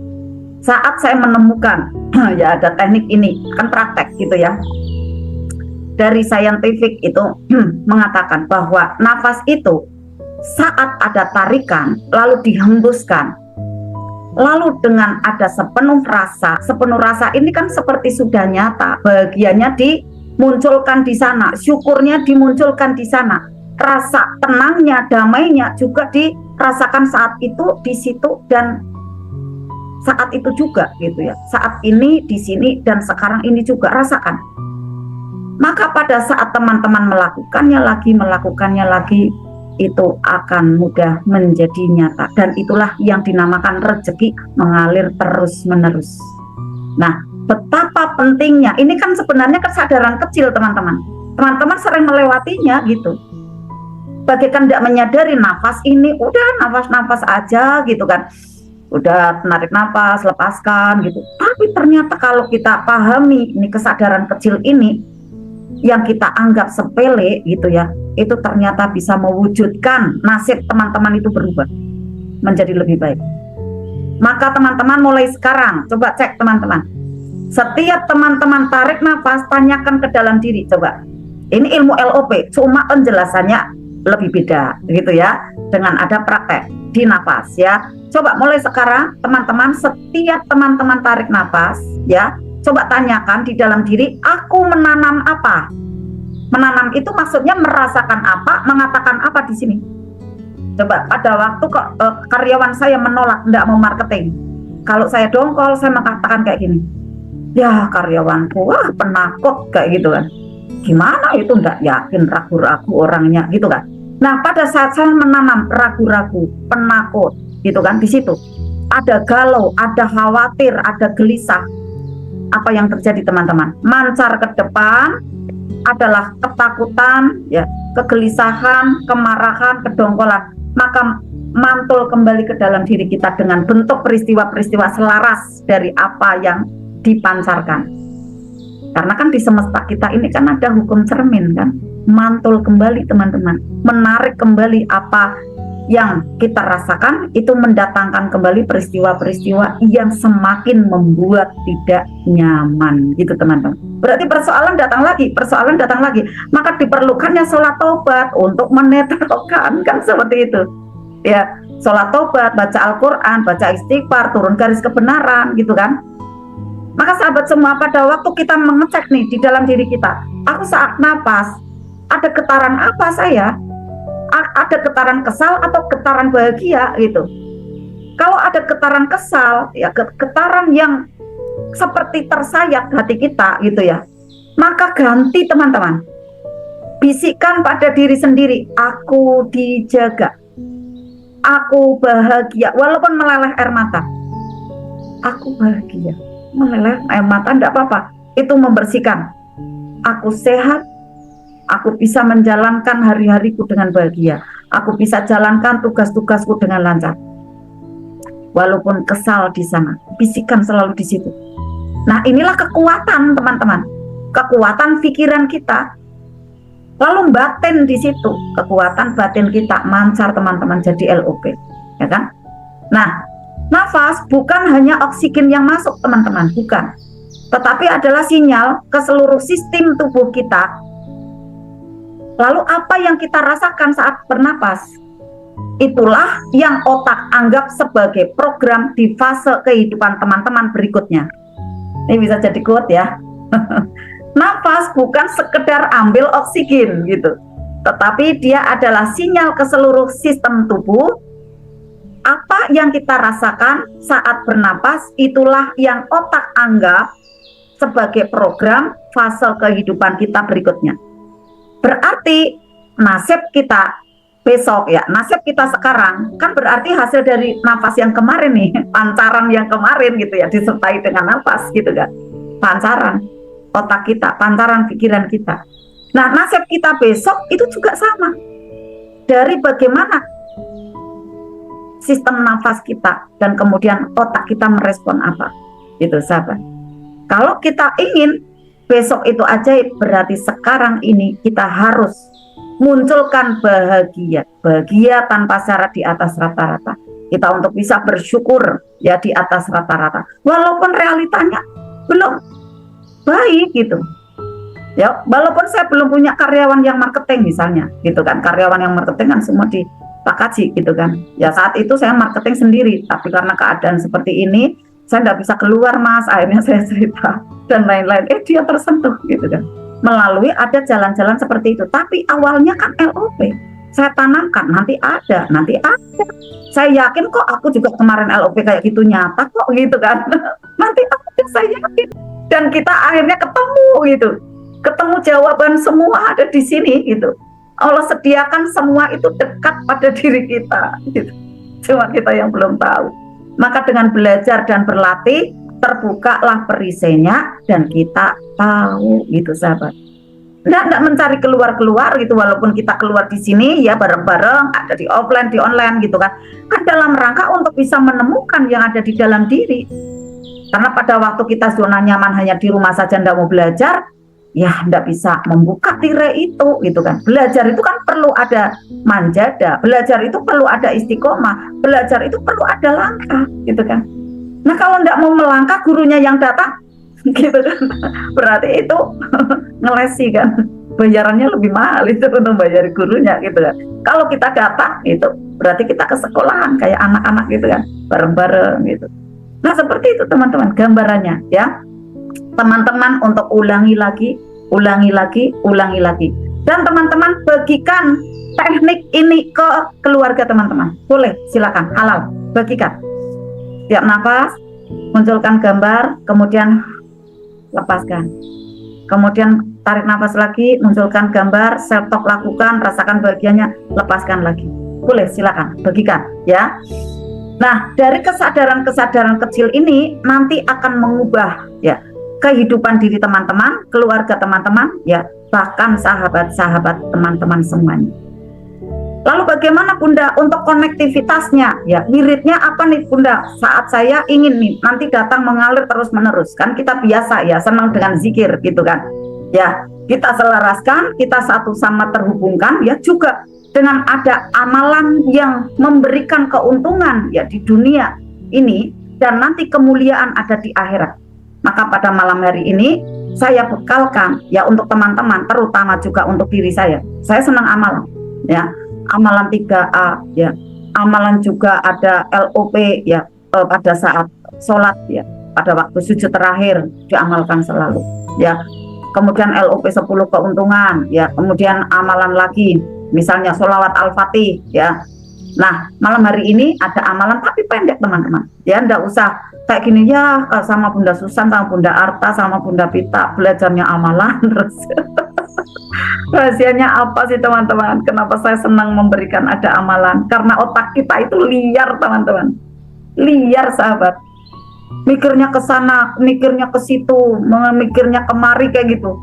saat saya menemukan ya ada teknik ini, kan praktek gitu ya, dari scientific itu mengatakan bahwa nafas itu saat ada tarikan lalu dihembuskan, lalu dengan ada sepenuh rasa ini kan seperti sudah nyata, bahagianya dimunculkan di sana, syukurnya dimunculkan di sana, rasa tenangnya, damainya juga dirasakan saat itu, di situ, dan saat itu juga gitu ya, saat ini, di sini, dan sekarang ini juga rasakan. Maka pada saat teman-teman melakukannya lagi, itu akan mudah menjadi nyata, dan itulah yang dinamakan rezeki mengalir terus menerus. Nah, betapa pentingnya ini, kan sebenarnya kesadaran kecil teman-teman sering melewatinya gitu, bagaikan tidak menyadari nafas ini, udah nafas aja gitu kan, udah tarik nafas, lepaskan gitu. Tapi ternyata kalau kita pahami ini kesadaran kecil ini yang kita anggap sepele gitu ya, itu ternyata bisa mewujudkan nasib teman-teman itu berubah menjadi lebih baik. Maka teman-teman mulai sekarang coba cek teman-teman, setiap teman-teman tarik nafas, tanyakan ke dalam diri, coba ini ilmu LOP, cuma penjelasannya lebih beda gitu ya, dengan ada praktek di nafas ya. Coba mulai sekarang teman-teman, setiap teman-teman tarik nafas ya, coba tanyakan di dalam diri, aku menanam apa? Menanam itu maksudnya merasakan apa, mengatakan apa di sini. Coba pada waktu kok karyawan saya menolak, tidak mau marketing, kalau saya dongkol, saya mengatakan kayak gini, ya karyawanku, wah penakut kayak gitu kan. Gimana itu, tidak yakin, ragu-ragu orangnya gitu kan. Nah, pada saat saya menanam ragu-ragu, penakut gitu kan, di situ ada galau, ada khawatir, ada gelisah. Apa yang terjadi teman-teman? Mancar ke depan adalah ketakutan, ya, kegelisahan, kemarahan, kedongkolan. Maka mantul kembali ke dalam diri kita dengan bentuk peristiwa-peristiwa selaras dari apa yang dipancarkan. Karena kan di semesta kita ini kan ada hukum cermin kan, mantul kembali teman-teman, menarik kembali apa yang kita rasakan, itu mendatangkan kembali peristiwa-peristiwa yang semakin membuat tidak nyaman gitu teman-teman. Berarti persoalan datang lagi. Maka diperlukannya sholat taubat untuk menetralkan, kan seperti itu. Ya, sholat taubat, baca Al-Quran, baca istighfar, turun garis kebenaran, gitu kan. Maka sahabat semua, pada waktu kita mengecek nih di dalam diri kita, aku saat napas, ada getaran apa saya? Ada getaran kesal atau getaran bahagia gitu. Kalau ada getaran kesal, ya getaran yang seperti tersayat hati kita gitu ya, maka ganti teman-teman, bisikan pada diri sendiri, aku dijaga, aku bahagia, walaupun meleleh air mata, aku bahagia, meleleh air mata enggak apa-apa, itu membersihkan, aku sehat, aku bisa menjalankan hari-hariku dengan bahagia, aku bisa jalankan tugas-tugasku dengan lancar. Walaupun kesal di sana, bisikan selalu di situ. Nah, inilah kekuatan teman-teman, kekuatan pikiran kita. Lalu batin di situ, kekuatan batin kita mancar teman-teman jadi LOP, ya kan? Nah, nafas bukan hanya oksigen yang masuk teman-teman, bukan. Tetapi adalah sinyal ke seluruh sistem tubuh kita. Lalu apa yang kita rasakan saat bernapas? Itulah yang otak anggap sebagai program di fase kehidupan teman-teman berikutnya. Ini bisa jadi quote ya. Nafas bukan sekedar ambil oksigen gitu, tetapi dia adalah sinyal ke seluruh sistem tubuh. Apa yang kita rasakan saat bernapas, itulah yang otak anggap sebagai program fase kehidupan kita berikutnya. Berarti nasib kita besok ya, nasib kita sekarang kan berarti hasil dari nafas yang kemarin nih, pancaran yang kemarin gitu ya, disertai dengan nafas gitu kan, pancaran otak kita, pancaran pikiran kita. Nah, nasib kita besok itu juga sama, dari bagaimana sistem nafas kita dan kemudian otak kita merespon apa gitu sahabat. Kalau kita ingin besok itu ajaib, berarti sekarang ini kita harus munculkan bahagia tanpa syarat di atas rata-rata. Kita untuk bisa bersyukur ya di atas rata-rata, walaupun realitanya belum baik gitu. Ya, walaupun saya belum punya karyawan yang marketing misalnya, gitu kan. Karyawan yang marketing kan semua di Pak Kaji gitu kan. Ya saat itu saya marketing sendiri, tapi karena keadaan seperti ini, saya nggak bisa keluar mas. Akhirnya saya cerita dan lain-lain. Dia tersentuh gitu kan. Melalui ada jalan-jalan seperti itu. Tapi awalnya kan LOP. Saya tanamkan, nanti ada. Saya yakin kok, aku juga kemarin LOP kayak gitu, nyata kok gitu kan. Nanti ada, saya yakin. Dan kita akhirnya ketemu gitu. Ketemu jawaban semua ada di sini gitu. Allah sediakan semua itu dekat pada diri kita gitu. Cuma kita yang belum tahu. Maka dengan belajar dan berlatih, terbukalah perisainya dan kita tahu gitu sahabat. Nggak mencari keluar gitu, walaupun kita keluar di sini ya bareng-bareng, ada di offline, di online gitu kan. Kan dalam rangka untuk bisa menemukan yang ada di dalam diri. Karena pada waktu kita zona nyaman hanya di rumah saja nggak mau belajar, ya nggak bisa membuka tirai itu gitu kan. Belajar itu kan perlu ada manjada, belajar itu perlu ada istiqomah, belajar itu perlu ada langkah gitu kan. Nah kalau nggak mau melangkah, gurunya yang datang gitu kan, berarti itu ngelesi kan, bayarannya lebih mahal itu untuk bayar gurunya gitu kan. Kalau kita datang itu berarti kita ke sekolahan kayak anak-anak gitu kan, bareng-bareng gitu. Nah seperti itu teman-teman gambarannya ya. Teman-teman untuk ulangi lagi, dan teman-teman bagikan teknik ini ke keluarga teman-teman. Boleh, silakan, halal, bagikan. Tiap nafas munculkan gambar, kemudian lepaskan, kemudian tarik nafas lagi, munculkan gambar, self talk lakukan, rasakan bahagianya, lepaskan lagi. Boleh, silakan bagikan ya. Nah, dari kesadaran-kesadaran kecil ini nanti akan mengubah ya kehidupan diri teman-teman, keluarga teman-teman, ya bahkan sahabat-sahabat teman-teman semuanya. Lalu bagaimana Bunda untuk konektivitasnya? Ya, wiridnya apa nih Bunda? Saat saya ingin nih nanti datang mengalir terus-menerus, kan kita biasa ya senang dengan zikir gitu kan. Ya, kita selaraskan, kita satu sama terhubungkan ya juga dengan ada amalan yang memberikan keuntungan ya di dunia ini dan nanti kemuliaan ada di akhirat. Maka pada malam hari ini saya bekalkan ya untuk teman-teman, terutama juga untuk diri saya. Saya senang amalan, ya, amalan 3A, ya, amalan juga ada LOP, ya, pada saat sholat, ya, pada waktu sujud terakhir diamalkan selalu, ya. Kemudian LOP 10 keuntungan, ya, kemudian amalan lagi, misalnya sholawat Al-Fatih, ya. Nah, malam hari ini ada amalan tapi pendek teman-teman, ya, enggak usah kayak gini ya, sama Bunda Susan, sama Bunda Arta, sama Bunda Pita belajarnya amalan terus. Rahasianya apa sih teman-teman? Kenapa saya senang memberikan ada amalan? Karena otak kita itu liar teman-teman, liar sahabat. Mikirnya ke sana, mikirnya ke situ, mikirnya kemari kayak gitu.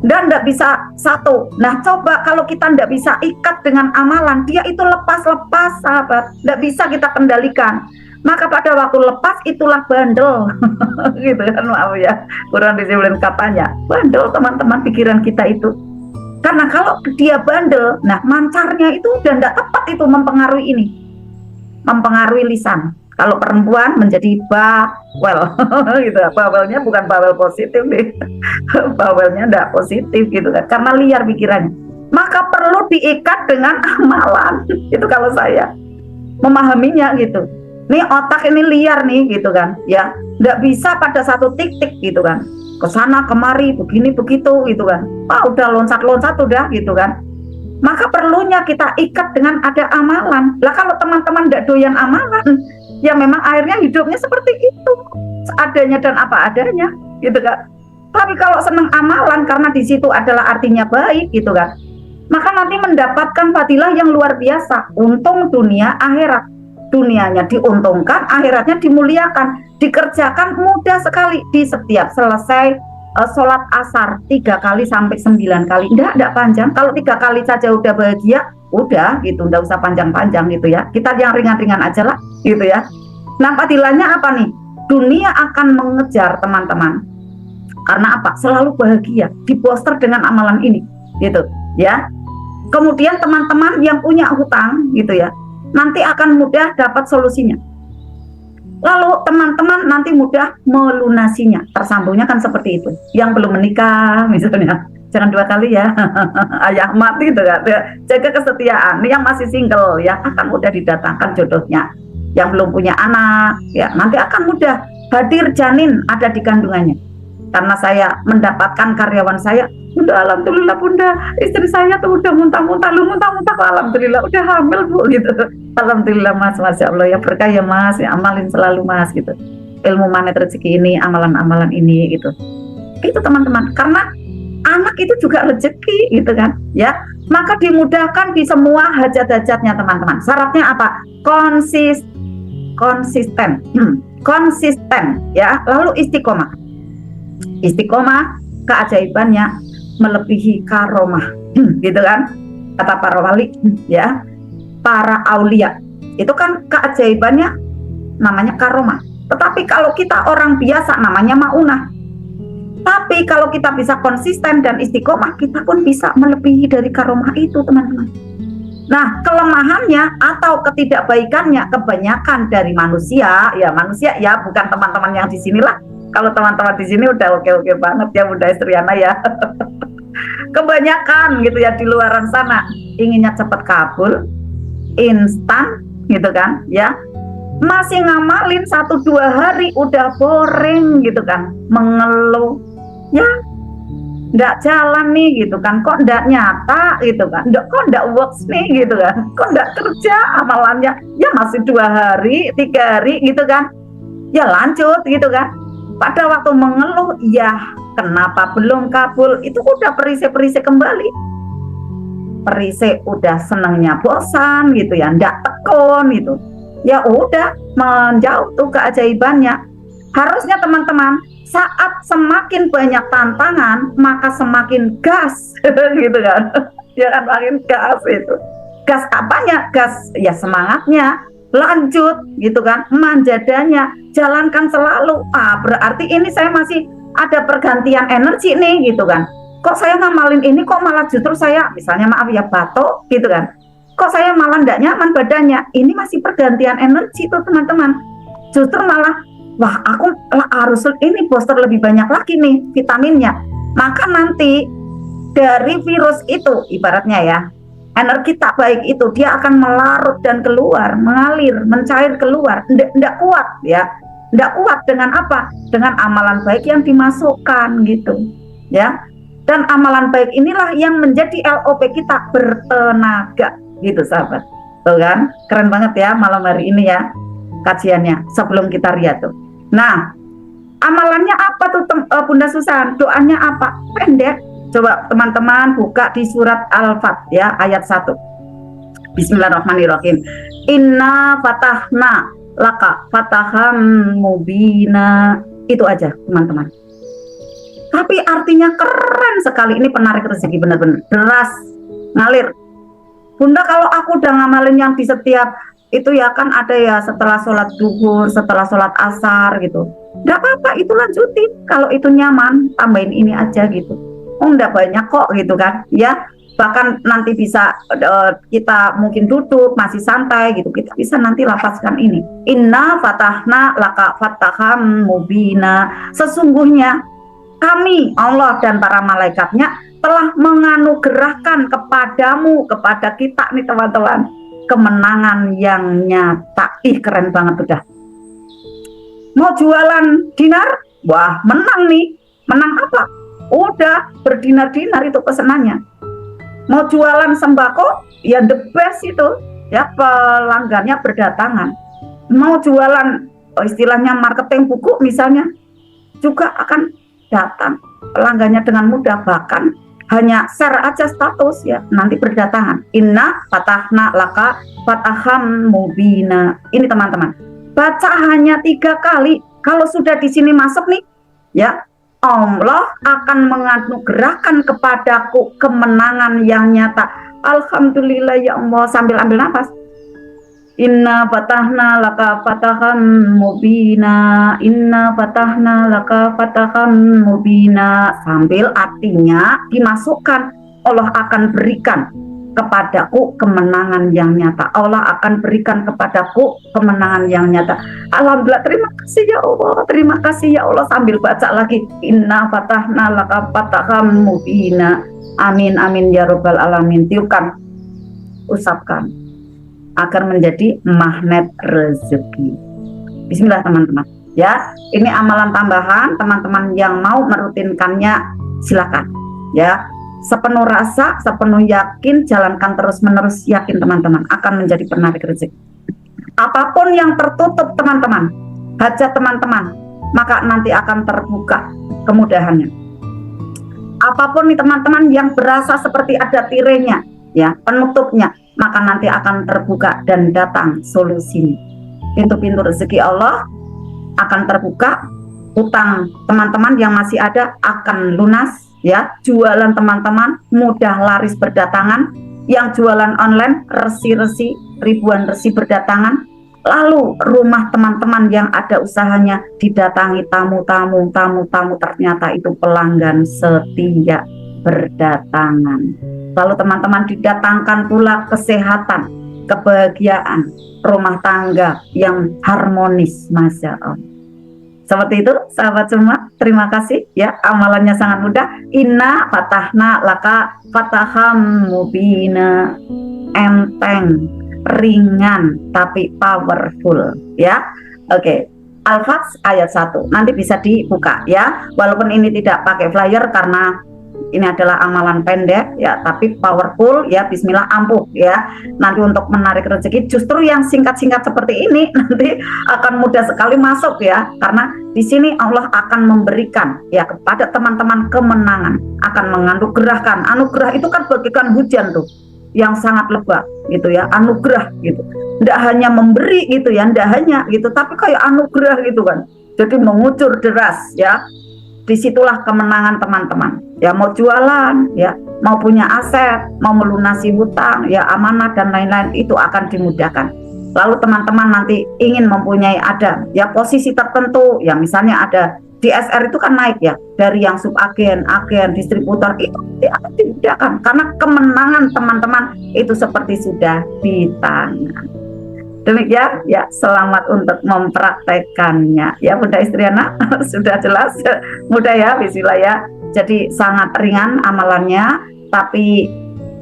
Dan tidak bisa satu. Nah, coba kalau kita tidak bisa ikat dengan amalan, dia itu lepas-lepas sahabat, tidak bisa kita kendalikan. Maka pada waktu lepas itulah bandel. Gitu kan, maaf ya, kurang disiplin katanya. Bandel teman-teman pikiran kita itu. Karena kalau dia bandel, nah mancarnya itu udah tidak tepat itu mempengaruhi ini. Mempengaruhi lisan. Kalau perempuan menjadi bawel, gitu. Bawelnya bukan bawel positif nih, bawelnya tidak positif gitu kan, karena liar pikirannya. Maka perlu diikat dengan amalan. Itu kalau saya memahaminya gitu. Nih otak ini liar nih gitu kan, ya, tidak bisa pada satu titik gitu kan, kesana kemari begini begitu gitu kan. Udah loncat-loncat udah gitu kan. Maka perlunya kita ikat dengan ada amalan. Lah kalau teman-teman tidak doyan amalan, ya memang akhirnya hidupnya seperti itu, seadanya dan apa adanya gitu kan. Tapi kalau senang amalan karena di situ adalah artinya baik gitu kan, maka nanti mendapatkan fadilah yang luar biasa. Untung dunia akhirat, dunianya diuntungkan, akhiratnya dimuliakan. Dikerjakan mudah sekali di setiap selesai sholat asar 3 kali sampai 9 kali, enggak panjang. Kalau 3 kali saja udah bahagia, udah gitu, enggak usah panjang-panjang gitu ya. Kita yang ringan-ringan aja lah gitu ya. Nah, fadilahnya apa nih? Dunia akan mengejar teman-teman. Karena apa? Selalu bahagia, diposter dengan amalan ini gitu ya. Kemudian teman-teman yang punya hutang gitu ya, nanti akan mudah dapat solusinya. Lalu teman-teman nanti mudah melunasinya. Tersambungnya kan seperti itu. Yang belum menikah misalnya, jangan 2 kali ya. Ayah mati gitu kan. Jaga kesetiaan. Yang masih single ya akan mudah didatangkan jodohnya. Yang belum punya anak ya nanti akan mudah hadir janin ada di kandungannya. Karena saya mendapatkan karyawan saya, Bunda, alhamdulillah Bunda, istri saya tuh udah muntah-muntah, alhamdulillah udah hamil Bu gitu. Alhamdulillah Mas, Masya Allah ya, berkah ya Mas, ya amalin selalu Mas gitu. Ilmu magnet rezeki ini, amalan-amalan ini gitu. Itu teman-teman, karena anak itu juga rezeki gitu kan ya. Maka dimudahkan di semua hajat-hajatnya teman-teman. Syaratnya apa? Konsisten ya. Lalu istiqomah. Istiqomah keajaibannya melebihi karomah gitu kan, kata para wali ya, para aulia itu kan keajaibannya namanya karomah. Tetapi kalau kita orang biasa namanya maunah. Tapi kalau kita bisa konsisten dan istiqomah, kita pun bisa melebihi dari karomah itu teman-teman. Nah, kelemahannya atau ketidakbaikannya kebanyakan dari manusia ya, bukan teman-teman yang di sinilah. Kalau teman-teman di sini udah oke-oke banget ya Bunda Istriana ya. Kebanyakan gitu ya di luaran sana inginnya cepat kabul, instan gitu kan ya. Masih ngamalin 1-2 hari udah boring gitu kan, mengeluh ya, nggak jalan nih gitu kan, kok nggak nyata gitu kan, kok nggak works nih gitu kan, kok nggak kerja amalannya ya, masih 2 hari 3 hari gitu kan ya, lanjut gitu kan. Pada waktu mengeluh, ya kenapa belum kabul, itu udah perisai-perisai kembali. Perisai udah senangnya bosan gitu ya, ndak tekun gitu. Ya udah menjauh tuh keajaibannya. Harusnya teman-teman, saat semakin banyak tantangan, maka semakin gas gitu kan. Ya kan, makin gas itu. Gas apanya? Gas ya semangatnya. Lanjut gitu kan, manjadanya jalankan selalu. Berarti ini saya masih ada pergantian energi nih gitu kan. Kok saya ngamalin ini kok malah justru saya misalnya maaf ya batuk gitu kan, kok saya malah tidak nyaman badannya. Ini masih pergantian energi tuh teman-teman. Justru malah wah aku harus ini booster lebih banyak lagi nih vitaminnya. Maka nanti dari virus itu ibaratnya ya, energi tak baik itu dia akan melarut dan keluar, mengalir, mencair keluar, tidak kuat ya. Tidak kuat dengan apa? Dengan amalan baik yang dimasukkan gitu ya. Dan amalan baik inilah yang menjadi LOP kita bertenaga gitu sahabat. Tuh kan, keren banget ya malam hari ini ya kajiannya sebelum kita lihat tuh. Nah, amalannya apa tuh Bunda Susan? Doanya apa? Pendek. Coba teman-teman buka di surat Al-Fat ya ayat 1. Bismillahirrahmanirrahim. Inna fatahna laka fataham mubina. Itu aja teman-teman. Tapi artinya keren sekali. Ini penarik rezeki benar-benar. Deras, ngalir. Bunda kalau aku udah ngamalin yang di setiap itu ya kan ada ya setelah sholat duhur, setelah sholat asar gitu. Nggak apa-apa itu lanjutin. Kalau itu nyaman tambahin ini aja gitu. Oh nggak banyak kok gitu kan. Ya bahkan nanti bisa kita mungkin duduk masih santai gitu. Kita bisa nanti lafazkan ini. Inna fatahna laka fataham mubina. Sesungguhnya kami Allah dan para malaikatnya telah menganugerahkan kepadamu, kepada kita nih teman-teman, kemenangan yang nyata. Ih keren banget udah. Mau jualan dinar? Wah menang nih. Menang apa? Udah berdinar-dinar itu pesenannya. Mau jualan sembako? Ya the best itu. Ya pelanggannya berdatangan. Mau jualan istilahnya marketing buku misalnya, juga akan datang pelanggannya dengan mudah, bahkan hanya share aja status ya nanti berdatangan. Inna fatahna laka fataham mubina. Ini teman-teman baca hanya 3 kali. Kalau sudah di sini masuk nih ya, Allah akan menganugerahkan kepadaku kemenangan yang nyata. Alhamdulillah ya Allah, sambil ambil nafas. Inna fatahna laka fataham mubina. Inna fatahna laka fataham mubina. Sambil artinya dimasukkan. Allah akan berikan kepadaku kemenangan yang nyata. Allah akan berikan kepadaku kemenangan yang nyata. Alhamdulillah, terima kasih ya Allah. Terima kasih ya Allah. Sambil baca lagi. Inna fatahna laka fataham mubina. Amin amin ya rabbal alamin. Tiupkan, usapkan, agar menjadi magnet rezeki. Bismillah teman-teman. Ya, ini amalan tambahan. Teman-teman yang mau merutinkannya silakan. Ya, sepenuh rasa, sepenuh yakin, jalankan terus-menerus, yakin teman-teman akan menjadi penarik rezeki. Apapun yang tertutup teman-teman, hajat teman-teman, maka nanti akan terbuka kemudahannya. Apapun nih teman-teman yang berasa seperti ada tirenya, ya, penutupnya, maka nanti akan terbuka dan datang solusinya. Pintu-pintu rezeki Allah akan terbuka, utang teman-teman yang masih ada akan lunas, ya. Jualan teman-teman mudah laris berdatangan, yang jualan online resi-resi, ribuan resi berdatangan. Lalu rumah teman-teman yang ada usahanya didatangi tamu-tamu, ternyata itu pelanggan setia berdatangan. Lalu teman-teman didatangkan pula kesehatan, kebahagiaan, rumah tangga yang harmonis, Masya Allah. Seperti itu sahabat semua, terima kasih ya, amalannya sangat mudah. Inna fatahna laka fataham mubina. Enteng, ringan, tapi powerful ya. Oke. Al-Fat ayat 1 nanti bisa dibuka ya, walaupun ini tidak pakai flyer karena ini adalah amalan pendek ya, tapi powerful ya. Bismillah, ampuh ya. Nanti untuk menarik rezeki justru yang singkat-singkat seperti ini nanti akan mudah sekali masuk ya, karena di sini Allah akan memberikan ya kepada teman-teman kemenangan, akan menganugerahkan. Anugerah itu kan bagikan hujan tuh yang sangat lebat gitu ya, anugerah gitu. Tidak hanya memberi gitu ya, tidak hanya gitu, tapi kayak anugerah gitu kan. Jadi mengucur deras ya. Disitulah kemenangan teman-teman ya, mau jualan ya, mau punya aset, mau melunasi hutang ya, amanah dan lain-lain, itu akan dimudahkan. Lalu teman-teman nanti ingin mempunyai ada ya posisi tertentu ya, misalnya ada DSR itu kan naik ya, dari yang subagen, agen, distributor, itu akan dimudahkan karena kemenangan teman-teman itu seperti sudah di tangan. Demikian ya, selamat untuk mempraktekannya ya Bunda Istriana. Sudah jelas, mudah ya, bismillah ya. Jadi sangat ringan amalannya, tapi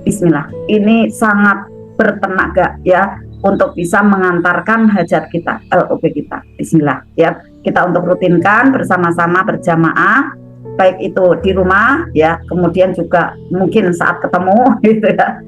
bismillah, ini sangat bertenaga ya untuk bisa mengantarkan hajat kita, LOP kita. Bismillah ya, kita untuk rutinkan bersama-sama berjamaah, baik itu di rumah ya, kemudian juga mungkin saat ketemu gitu ya,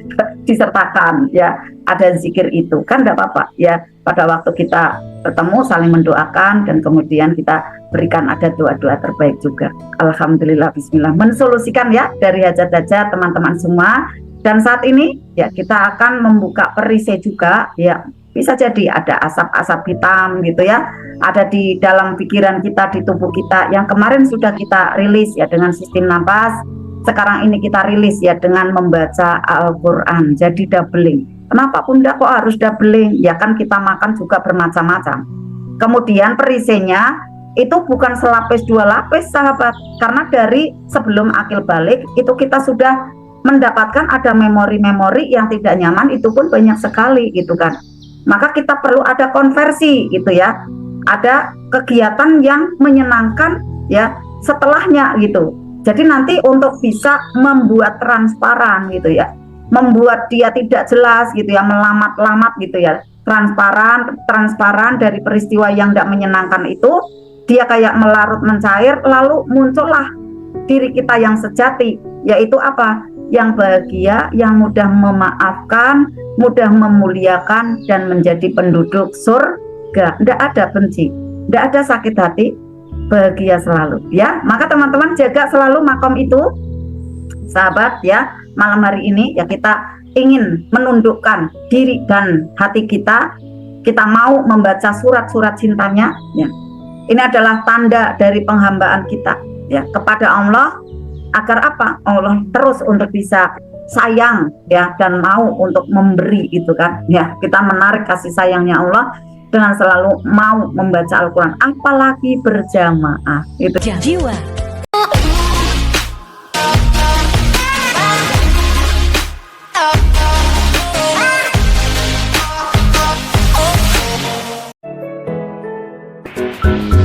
disertakan ya, ada zikir itu kan tidak apa-apa ya, pada waktu kita bertemu saling mendoakan dan kemudian kita berikan ada doa-doa terbaik juga. Alhamdulillah, bismillah, mensolusikan ya dari hajat-hajat teman-teman semua. Dan saat ini ya kita akan membuka perisai juga ya, bisa jadi ada asap-asap hitam gitu ya, ada di dalam pikiran kita, di tubuh kita, yang kemarin sudah kita rilis ya dengan sistem napas. Sekarang ini kita rilis ya dengan membaca Al-Quran, jadi doubling. Kenapa Bunda kok harus doubling? Ya kan kita makan juga bermacam-macam. Kemudian perisainya itu bukan selapis dua lapis sahabat, karena dari sebelum akil balik itu kita sudah mendapatkan ada memori-memori yang tidak nyaman, itu pun banyak sekali gitu kan. Maka kita perlu ada konversi gitu ya, ada kegiatan yang menyenangkan ya setelahnya gitu. Jadi nanti untuk bisa membuat transparan gitu ya, membuat dia tidak jelas gitu ya, melamat-lamat gitu ya, transparan dari peristiwa yang tidak menyenangkan itu, dia kayak melarut mencair, lalu muncullah diri kita yang sejati, yaitu apa? Yang bahagia, yang mudah memaafkan, mudah memuliakan, dan menjadi penduduk surga. Tidak ada benci, tidak ada sakit hati, bahagia selalu ya. Maka teman-teman jaga selalu makom itu sahabat ya. Malam hari ini ya kita ingin menundukkan diri dan hati kita, kita mau membaca surat-surat cintanya ya. Ini adalah tanda dari penghambaan kita ya kepada Allah, agar apa? Allah terus untuk bisa sayang ya, dan mau untuk memberi itu kan ya. Kita menarik kasih sayangnya Allah dengan selalu mau membaca Al-Quran, apalagi berjamaah itu. Jiwa. Thank you.